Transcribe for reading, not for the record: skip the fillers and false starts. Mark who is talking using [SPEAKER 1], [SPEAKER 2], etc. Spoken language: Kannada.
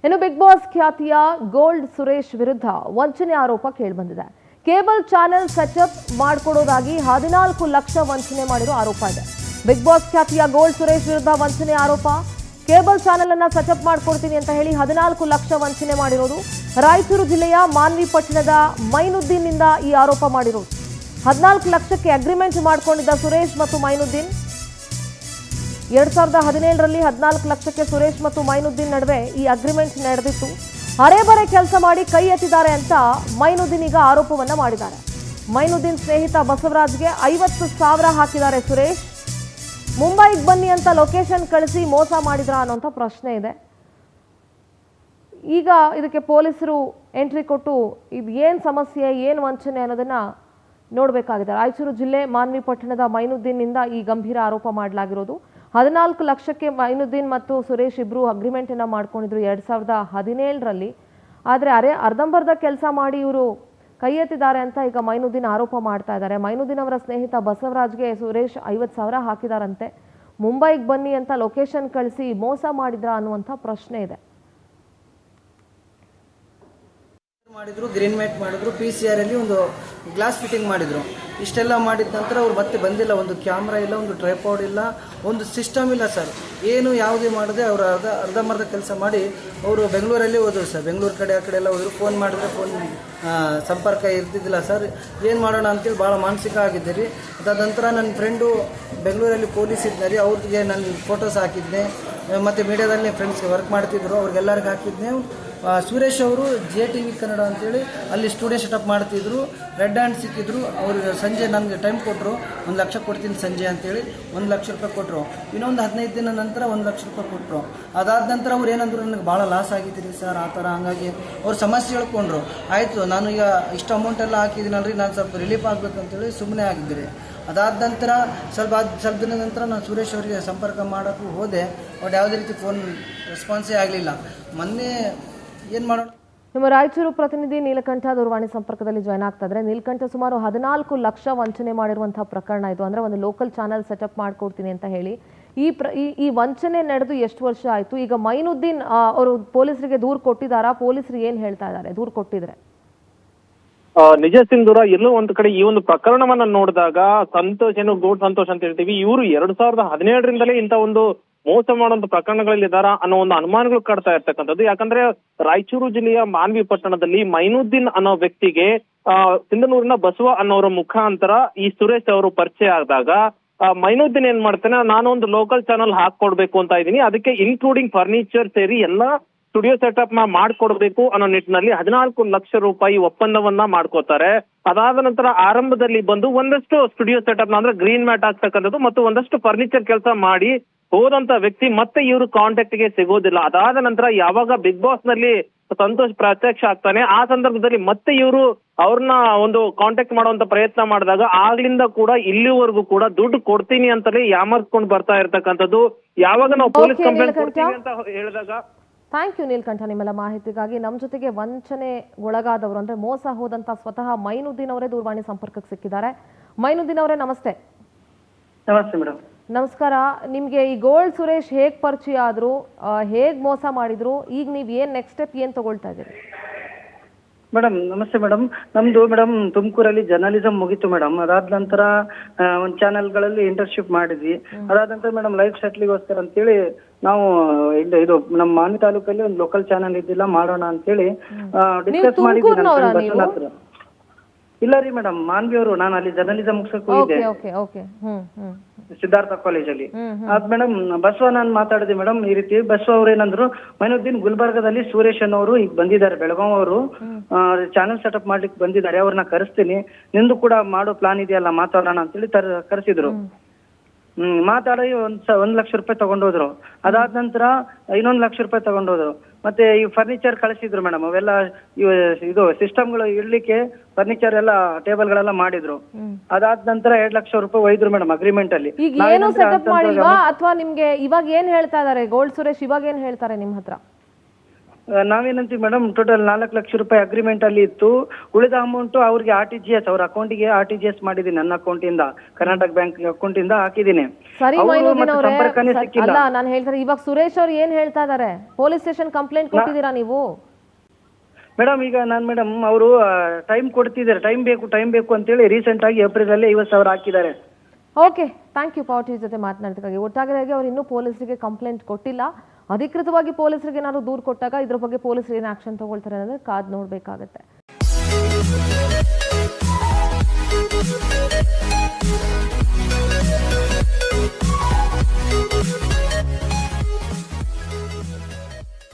[SPEAKER 1] ಇನ್ನು ಬಿಗ್ ಬಾಸ್ ಖ್ಯಾತಿಯ ಗೋಲ್ಡ್ ಸುರೇಶ್ ವಿರುದ್ಧ ವಂಚನೆ ಆರೋಪ ಕೇಳಿಬಂದಿದೆ. ಕೇಬಲ್ ಚಾನೆಲ್ ಸೆಟಪ್ ಮಾಡಿಕೊಡೋದಾಗಿ 14 ಲಕ್ಷ ವಂಚನೆ ಮಾಡಿರೋ ಆರೋಪ ಇದೆ. ಬಿಗ್ ಬಾಸ್ ಖ್ಯಾತಿಯ ಗೋಲ್ಡ್ ಸುರೇಶ್ ವಿರುದ್ಧ ವಂಚನೆ ಆರೋಪ. ಕೇಬಲ್ ಚಾನೆಲ್ ಅನ್ನ ಸೆಟಪ್ ಮಾಡಿಕೊಡ್ತೀನಿ ಅಂತ ಹೇಳಿ 14 ಲಕ್ಷ ವಂಚನೆ ಮಾಡಿರೋದು. ರಾಯಚೂರು ಜಿಲ್ಲೆಯ ಮಾನ್ವಿ ಪಟ್ಟಣದ ಮೈನುದ್ದೀನ್ ನಿಂದ ಈ ಆರೋಪ ಮಾಡಿರೋದು. 14 ಲಕ್ಷಕ್ಕೆ ಅಗ್ರಿಮೆಂಟ್ ಮಾಡಿಕೊಂಡಿದ್ದ ಸುರೇಶ್ ಮತ್ತು ಮೈನುದ್ದೀನ್ 2017ರಲ್ಲಿ 14 ಲಕ್ಷಕ್ಕೆ ಸುರೇಶ್ ಮತ್ತು ಮೈನುದ್ದೀನ್ ನಡುವೆ ಈ ಅಗ್ರಿಮೆಂಟ್ ನಡೆದಿತ್ತು. ಅರೆಬರೆ ಕೆಲಸ ಮಾಡಿ ಕೈ ಎತ್ತಿದ್ದಾರೆ ಅಂತ ಮೈನುದ್ದೀನ್ ಈಗ ಆರೋಪವನ್ನ ಮಾಡಿದ್ದಾರೆ. ಮೈನುದ್ದೀನ್ ಸ್ನೇಹಿತ ಬಸವರಾಜ್ಗೆ 50,000 ಹಾಕಿದ್ದಾರೆ ಸುರೇಶ್. ಮುಂಬೈಗೆ ಬನ್ನಿ ಅಂತ ಲೊಕೇಶನ್ ಕಳಿಸಿ ಮೋಸ ಮಾಡಿದ್ರ ಅನ್ನೋಂಥ ಪ್ರಶ್ನೆ ಇದೆ. ಈಗ ಇದಕ್ಕೆ ಪೊಲೀಸರು ಎಂಟ್ರಿ ಕೊಟ್ಟು ಇದು ಏನು ಸಮಸ್ಯೆ, ಏನು ವಂಚನೆ ಅನ್ನೋದನ್ನ ನೋಡಬೇಕಾಗಿದೆ. ರಾಯಚೂರು ಜಿಲ್ಲೆ ಮಾನ್ವಿ ಪಟ್ಟಣದ ಮೈನುದ್ದೀನ್ನಿಂದ ಈ ಗಂಭೀರ ಆರೋಪ ಮಾಡಲಾಗಿರೋದು. 14 ಲಕ್ಷಕ್ಕೆ ಮೈನುದ್ದೀನ್ ಮತ್ತು ಸುರೇಶ್ ಇಬ್ಬರು ಅಗ್ರಿಮೆಂಟನ್ನು ಮಾಡ್ಕೊಂಡಿದ್ರು 2017ರಲ್ಲಿ. ಆದರೆ ಅರ್ಧಂಬರ್ಧ ಕೆಲಸ ಮಾಡಿ ಇವರು ಕೈ ಎತ್ತಿದ್ದಾರೆ ಅಂತ ಈಗ ಮೈನುದ್ದೀನ್ ಆರೋಪ ಮಾಡ್ತಾ ಇದ್ದಾರೆ. ಮೈನುದ್ದೀನ್ ಅವರ ಸ್ನೇಹಿತ ಬಸವರಾಜ್ಗೆ ಸುರೇಶ್ 50,000 ಹಾಕಿದಾರಂತೆ. ಮುಂಬೈಗೆ ಬನ್ನಿ ಅಂತ ಲೊಕೇಶನ್ ಕಳಿಸಿ ಮೋಸ ಮಾಡಿದ್ರ ಅನ್ನುವಂಥ ಪ್ರಶ್ನೆ ಇದೆ.
[SPEAKER 2] ಮಾಡಿದ್ರು, ಗ್ರೀನ್ ಮ್ಯಾಟ್ ಮಾಡಿದ್ರು, PCR ಅಲ್ಲಿ ಒಂದು ಗ್ಲಾಸ್ ಫಿಟ್ಟಿಂಗ್ ಮಾಡಿದ್ರು. ಇಷ್ಟೆಲ್ಲ ಮಾಡಿದ ನಂತರ ಅವ್ರು ಮತ್ತೆ ಬಂದಿಲ್ಲ. ಒಂದು ಕ್ಯಾಮ್ರಾ ಇಲ್ಲ, ಒಂದು ಟ್ರೈಪಾಡ್ ಇಲ್ಲ, ಒಂದು ಸಿಸ್ಟಮ್ ಇಲ್ಲ ಸರ್. ಏನು ಯಾವುದೇ ಮಾಡದೆ ಅವರು ಅರ್ಧಂಬರ್ಧ ಕೆಲಸ ಮಾಡಿ ಅವರು ಬೆಂಗಳೂರಲ್ಲಿ ಹೋದ್ರು ಸರ್. ಬೆಂಗಳೂರು ಕಡೆ ಆ ಕಡೆ ಎಲ್ಲ ಹೋದ್ರು. ಫೋನ್ ಮಾಡಿದ್ರೆ ಫೋನ್ ಸಂಪರ್ಕ ಇರ್ತಿದ್ದಿಲ್ಲ ಸರ್. ಏನು ಮಾಡೋಣ ಅಂತೇಳಿ ಭಾಳ ಮಾನಸಿಕ ಆಗಿದ್ದೆ. ಅದಾದ ನಂತರ ನನ್ನ ಫ್ರೆಂಡು ಬೆಂಗಳೂರಲ್ಲಿ ಪೊಲೀಸ್ ಇದ್ದಾರೆ, ಅವ್ರಿಗೆ ನಾನು ಫೋಟೋಸ್ ಹಾಕಿದ್ದೆ. ಮತ್ತು ಮೀಡಿಯಾದಲ್ಲಿ ಫ್ರೆಂಡ್ಸ್ಗೆ ವರ್ಕ್ ಮಾಡ್ತಿದ್ರು, ಅವ್ರಿಗೆಲ್ಲರಿಗೂ ಹಾಕಿದ್ದೆ. ಸುರೇಶ್ ಅವರು JTV ಕನ್ನಡ ಅಂತೇಳಿ ಅಲ್ಲಿ ಸ್ಟುಡಿಯೋ ಸೆಟಪ್ ಮಾಡ್ತಿದ್ರು. ರೆಡ್ ಹ್ಯಾಂಡ್ ಸಿಕ್ಕಿದ್ರು. ಅವರು ಸಂಜೆ ನನಗೆ ಟೈಮ್ ಕೊಟ್ಟರು, 1 ಲಕ್ಷ ಕೊಡ್ತೀನಿ ಸಂಜೆ ಅಂತೇಳಿ 1 ಲಕ್ಷ ರೂಪಾಯಿ ಕೊಟ್ಟರು. ಇನ್ನೊಂದು 15 ದಿನ ನಂತರ 1 ಲಕ್ಷ ರೂಪಾಯಿ ಕೊಟ್ಟರು. ಅದಾದ ನಂತರ ಅವ್ರು ಏನಂದ್ರು, ನನಗೆ ಭಾಳ ಲಾಸ್ ಆಗಿದ್ದೀರಿ ಸರ್ ಆ ಥರ. ಹಂಗಾಗಿ ಅವ್ರು ಸಮಸ್ಯೆ ಹೇಳ್ಕೊಂಡ್ರು. ಆಯಿತು, ನಾನು ಈಗ ಇಷ್ಟು ಅಮೌಂಟ್ ಎಲ್ಲ ಹಾಕಿದ್ದೀನಲ್ರಿ, ನಾನು ಸ್ವಲ್ಪ ರಿಲೀಫ್ ಆಗಬೇಕಂತೇಳಿ ಸುಮ್ಮನೆ ಆಗಿದ್ದೀರಿ. ಅದಾದ ನಂತರ ಸ್ವಲ್ಪ ದಿನದ ನಂತರ ನಾನು ಸುರೇಶ್ ಅವರಿಗೆ ಸಂಪರ್ಕ ಮಾಡೋಕ್ಕೂ ಹೋದೆ. ಬಟ್ ಯಾವುದೇ ರೀತಿ ಫೋನ್ ರೆಸ್ಪಾನ್ಸೇ ಆಗಲಿಲ್ಲ. ಮೊನ್ನೆ ಏನು ಮಾಡೋಣ.
[SPEAKER 1] ನಮ್ಮ ರಾಯಚೂರು ಪ್ರತಿನಿಧಿ ನೀಲಕಂಠ ದೂರವಾಣಿ ಸಂಪರ್ಕದಲ್ಲಿ ಜಾಯ್ನ್ ಆಗ್ತಾ ಇದ್ದಾರೆ. ನೀಲಕಂಠ, ಸುಮಾರು 14 ಲಕ್ಷ ವಂಚನೆ ಮಾಡಿರುವಂತಹ ಪ್ರಕರಣ ಇದು. ಅಂದ್ರೆ ಒಂದು ಲೋಕಲ್ ಚಾನಲ್ ಸೆಟಪ್ ಮಾಡ್ಕೊಡ್ತೀನಿ ಅಂತ ಹೇಳಿ ಈ ವಂಚನೆ ನಡೆದು ಎಷ್ಟು ವರ್ಷ ಆಯ್ತು? ಈಗ ಮೈನುದ್ದೀನ್ ಅವರು ಪೊಲೀಸರಿಗೆ ದೂರು ಕೊಟ್ಟಿದ್ದಾರಾ? ಪೊಲೀಸರು ಏನ್ ಹೇಳ್ತಾ ಇದ್ದಾರೆ ದೂರು ಕೊಟ್ಟಿದ್ರೆ?
[SPEAKER 3] ನಿಜ ಸಿಂಧೂರ, ಎಲ್ಲೋ ಒಂದು ಕಡೆ ಈ ಒಂದು ಪ್ರಕರಣವನ್ನ ನೋಡಿದಾಗ ಗೋಡ್ ಸಂತೋಷ್ ಅಂತ ಹೇಳ್ತೀವಿ, ಇವರು 2017ರಿಂದಲೇ ಇಂಥ ಒಂದು ಮೋಸ ಮಾಡುವಂತ ಪ್ರಕರಣಗಳಲ್ಲಿ ಇದ್ದಾರ ಅನ್ನೋ ಒಂದು ಅನುಮಾನಗಳು ಕಾಡ್ತಾ ಇರ್ತಕ್ಕಂಥದ್ದು. ಯಾಕಂದ್ರೆ ರಾಯಚೂರು ಜಿಲ್ಲೆಯ ಮಾನ್ವಿ ಪಟ್ಟಣದಲ್ಲಿ ಮೈನುದ್ದೀನ್ ಅನ್ನೋ ವ್ಯಕ್ತಿಗೆ ಸಿಂಧನೂರಿನ ಬಸವ ಅನ್ನೋರ ಮುಖಾಂತರ ಈ ಸುರೇಶ್ ಅವರು ಪರಿಚಯ ಆದಾಗ ಮೈನುದ್ದೀನ್ ಏನ್ ಮಾಡ್ತಾನೆ, ನಾನೊಂದು ಲೋಕಲ್ ಚಾನಲ್ ಹಾಕೊಡ್ಬೇಕು ಅಂತ ಇದ್ದೀನಿ, ಅದಕ್ಕೆ ಇನ್ಕ್ಲೂಡಿಂಗ್ ಫರ್ನಿಚರ್ ಸೇರಿ ಎಲ್ಲಾ ಸ್ಟುಡಿಯೋ ಸೆಟಪ್ ಮಾಡ್ಕೊಡ್ಬೇಕು ಅನ್ನೋ ನಿಟ್ಟಿನಲ್ಲಿ 14 ಲಕ್ಷ ರೂಪಾಯಿ ಒಪ್ಪಂದವನ್ನ ಮಾಡ್ಕೋತಾರೆ. ಅದಾದ ನಂತರ ಆರಂಭದಲ್ಲಿ ಬಂದು ಒಂದಷ್ಟು ಸ್ಟುಡಿಯೋ ಸೆಟಪ್ ಅಂದ್ರೆ ಗ್ರೀನ್ ಮ್ಯಾಟ್ ಆಗ್ತಕ್ಕಂಥದ್ದು ಮತ್ತು ಒಂದಷ್ಟು ಫರ್ನಿಚರ್ ಕೆಲಸ ಮಾಡಿ ಹೋದಂತ ವ್ಯಕ್ತಿ ಮತ್ತೆ ಇವರು ಕಾಂಟ್ಯಾಕ್ಟ್ ಗೆ ಸಿಗೋದಿಲ್ಲ. ಅದಾದ ನಂತರ ಯಾವಾಗ ಬಿಗ್ ಬಾಸ್ ನಲ್ಲಿ ಸಂತೋಷ್ ಪ್ರತ್ಯಕ್ಷ ಆಗ್ತಾನೆ, ಆ ಸಂದರ್ಭದಲ್ಲಿ ಮತ್ತೆ ಇವರು ಅವ್ರನ್ನ ಒಂದು ಕಾಂಟ್ಯಾಕ್ಟ್ ಮಾಡುವಂತ ಪ್ರಯತ್ನ ಮಾಡಿದಾಗ ಆಗ್ಲಿಂದ ಕೂಡ ಇಲ್ಲಿವರೆಗೂ ಕೂಡ ದುಡ್ಡು ಕೊಡ್ತೀನಿ ಅಂತಲೇ ಯಾಮರ್ಸ್ಕೊಂಡು ಬರ್ತಾ ಇರ್ತಕ್ಕಂಥದ್ದು. ಯಾವಾಗ ನಾವು ಪೊಲೀಸ್ ಕಂಪ್ಲೇಂಟ್ ಕೊಡ್ತೀವಿ ಅಂತ ಹೇಳಿದಾಗ.
[SPEAKER 1] ಥ್ಯಾಂಕ್ ಯು ನೀಲಕಂಠ, ನಿಮ್ಮೆಲ್ಲ ಮಾಹಿತಿಗಾಗಿ. ನಮ್ಮ ಜೊತೆಗೆ ವಂಚನೆಗೊಳಗಾದವರು ಅಂದ್ರೆ ಮೋಸ ಹೋದಂತ ಸ್ವತಃ ಮೈನುದ್ದೀನ್ ಅವರೇ ದೂರವಾಣಿ ಸಂಪರ್ಕಕ್ಕೆ ಸಿಕ್ಕಿದ್ದಾರೆ. ಮೈನುದ್ದೀನ್ ಅವರೇ ನಮಸ್ತೆ.
[SPEAKER 2] ನಮಸ್ತೆ ಮೇಡಮ್.
[SPEAKER 1] ನಮಸ್ಕಾರ. ನಿಮ್ಗೆ ಈ ಗೋಲ್ಡ್ ಸುರೇಶ್ ಹೇಗ್ ಪರಿಚಯ ಆದ್ರು, ಹೇಗ್ ಮೋಸ ಮಾಡಿದ್ರು, ಈಗ ನೀವ್ ಏನ್ ನೆಕ್ಸ್ಟ್ ಸ್ಟೆಪ್ ಏನ್ ತಗೊಳ್ತಾ ಇದ್ದೀರಿ?
[SPEAKER 2] ಮೇಡಮ್ ನಮಸ್ತೆ ಮೇಡಮ್. ನಮ್ದು ಮೇಡಮ್ ತುಮಕೂರಲ್ಲಿ ಜರ್ನಲಿಸಂ ಮುಗೀತು ಮೇಡಮ್. ಅದಾದ ನಂತರ ಒಂದು ಚಾನೆಲ್ಗಳಲ್ಲಿ ಇಂಟರ್ನ್ಶಿಪ್ ಮಾಡಿದ್ವಿ. ಅದಾದ ನಂತರ ಮೇಡಮ್ ಲೈಫ್ ಸೆಟ್ಲಿಗೋಸ್ಕರ ಅಂತೇಳಿ ನಾವು ಇದು ನಮ್ಮ ಮಾನ್ವಿ ತಾಲೂಕಲ್ಲಿ ಒಂದು ಲೋಕಲ್ ಚಾನೆಲ್ ಇದ್ದಿಲ್ಲ, ಮಾಡೋಣ ಅಂತೇಳಿ ಡಿಸ್ಕಸ್ ಮಾಡಿದ್ವಿ. ಇಲ್ಲ ರೀ ಮೇಡಮ್, ಮಾನ್ವಿ ಅವರು, ನಾನು ಅಲ್ಲಿ ಜರ್ನಲಿಸಂ ಮುಗಿಸಕ್ ಹೋಗಿದ್ದೆ ಸಿದ್ಧಾರ್ಥ ಕಾಲೇಜಲ್ಲಿ. ಅದ್ ಮೇಡಮ್ ಬಸವ ನಾನು ಮಾತಾಡಿದೆ ಮೇಡಮ್. ಈ ರೀತಿ ಬಸವ ಅವ್ರು ಏನಂದ್ರು, ಮೈನುದ್ದೀನ್ ಗುಲ್ಬರ್ಗದಲ್ಲಿ ಸುರೇಶ್ ಅನ್ನೋರು ಈಗ ಬಂದಿದ್ದಾರೆ, ಬೆಳಗಾವ್ ಅವರು ಚಾನೆಲ್ ಸೆಟಪ್ ಮಾಡ್ಲಿಕ್ಕೆ ಬಂದಿದ್ದಾರೆ, ಅವ್ರನ್ನ ಕರೆಸ್ತೀನಿ, ನಿಂದು ಕೂಡ ಮಾಡೋ ಪ್ಲಾನ್ ಇದೆಯಲ್ಲ ಮಾತಾಡೋಣ ಅಂತೇಳಿ ಕರೆಸಿದ್ರು. ಮಾತಾಡಿ 1 ಲಕ್ಷ ರೂಪಾಯಿ ತಗೊಂಡೋದ್ರು. ಅದಾದ ನಂತರ 1 ಲಕ್ಷ ರೂಪಾಯಿ ತಗೊಂಡೋದ್ರು. ಮತ್ತೆ ಈ ಫರ್ನಿಚರ್ ಕಳಿಸಿದ್ರು ಮೇಡಮ್. ಅವೆಲ್ಲ ಇದು ಸಿಸ್ಟಮ್ಗಳು ಇಡ್ಲಿಕ್ಕೆ ಫರ್ನಿಚರ್ ಎಲ್ಲ ಟೇಬಲ್ಗಳೆಲ್ಲ ಮಾಡಿದ್ರು. ಅದಾದ ನಂತರ 2 ಲಕ್ಷ ರೂಪಾಯಿ ಒಯ್ದ್ರು ಮೇಡಮ್ ಅಗ್ರಿಮೆಂಟ್ ಅಲ್ಲಿ.
[SPEAKER 1] ಈಗ ಏನು ಸೆಟಪ್ ಮಾಡಿಲ್ವಾ ಅಥವಾ ನಿಮ್ಗೆ ಇವಾಗ ಏನ್ ಹೇಳ್ತಾ ಇದಾರೆ ಗೋಲ್ಡ್ ಸುರೇಶ್? ಇವಾಗ ಏನ್ ಹೇಳ್ತಾರೆ ನಿಮ್ ಹತ್ರ?
[SPEAKER 4] ನಾವೇನಂತೀವಿ ಮೇಡಮ್, ಟೋಟಲ್ 4 ಲಕ್ಷ ರೂಪಾಯಿ ಅಗ್ರಿಮೆಂಟ್ ಅಲ್ಲಿ ಇತ್ತು. ಉಳಿದ ಅಮೌಂಟ್ ಅವ್ರಿಗೆ RTGS, ಅವ್ರ ಅಕೌಂಟಿಗೆ RTGS ಮಾಡಿದೀನಿ. ನನ್ನ ಅಕೌಂಟಿಂದ, ಕರ್ನಾಟಕ ಬ್ಯಾಂಕ್ ಅಕೌಂಟಿಂದ ಹಾಕಿದ್ದೀನಿ.
[SPEAKER 1] ಸರಿ
[SPEAKER 4] ಅವ್ರು
[SPEAKER 1] ಮೈನುದ್ದೀನ್
[SPEAKER 4] ಮತ್ತೆ
[SPEAKER 1] ಅವರೇ,
[SPEAKER 4] ಸಂಪರ್ಕನೇ ಸಿಕ್ಕಿಲ್ಲ.
[SPEAKER 1] ಅಲ್ಲ ನಾನು ಹೇಳ್ತಾರೆ, ಇವಾಗ ಸುರೇಶ್ ಅವ್ರು ಏನ್ ಹೇಳ್ತಾ ಇದಾರೆ? ಪೊಲೀಸ್ ಸ್ಟೇಷನ್ ಕಂಪ್ಲೇಂಟ್ ಕೊಟ್ಟಿದ್ದೀರಾ ನೀವು?
[SPEAKER 4] ಮೇಡಮ್ ಈಗ ಮೇಡಮ್ ಅವರು ಟೈಮ್ ಕೊಡ್ತಿದ್ದಾರೆ, ಟೈಮ್ ಬೇಕು ಅಂತೇಳಿ ರೀಸೆಂಟ್ ಆಗಿ ಏಪ್ರಿಲ್ ಅಲ್ಲಿ 50,000 ಹಾಕಿದ್ದಾರೆ.
[SPEAKER 1] ಓಕೆ, ಥ್ಯಾಂಕ್ ಯು ಪಾವತಿ ಜೊತೆ ಮಾತನಾಡೋದಕ್ಕಾಗಿ. ಒಟ್ಟಾಗಿ ಅವ್ರು ಇನ್ನೂ ಪೊಲೀಸರಿಗೆ ಕಂಪ್ಲೇಂಟ್ ಕೊಟ್ಟಿಲ್ಲ. ಅಧಿಕೃತವಾಗಿ ಪೊಲೀಸರಿಗೆ ಏನಾದ್ರು ದೂರು ಕೊಟ್ಟಾಗ ಇದ್ರ ಬಗ್ಗೆ ಪೊಲೀಸರು ಏನು ಆಕ್ಷನ್ ತಗೊಳ್ತಾರೆ ಅನ್ನೋದು ಕಾದ್ ನೋಡ್ಬೇಕಾಗತ್ತೆ.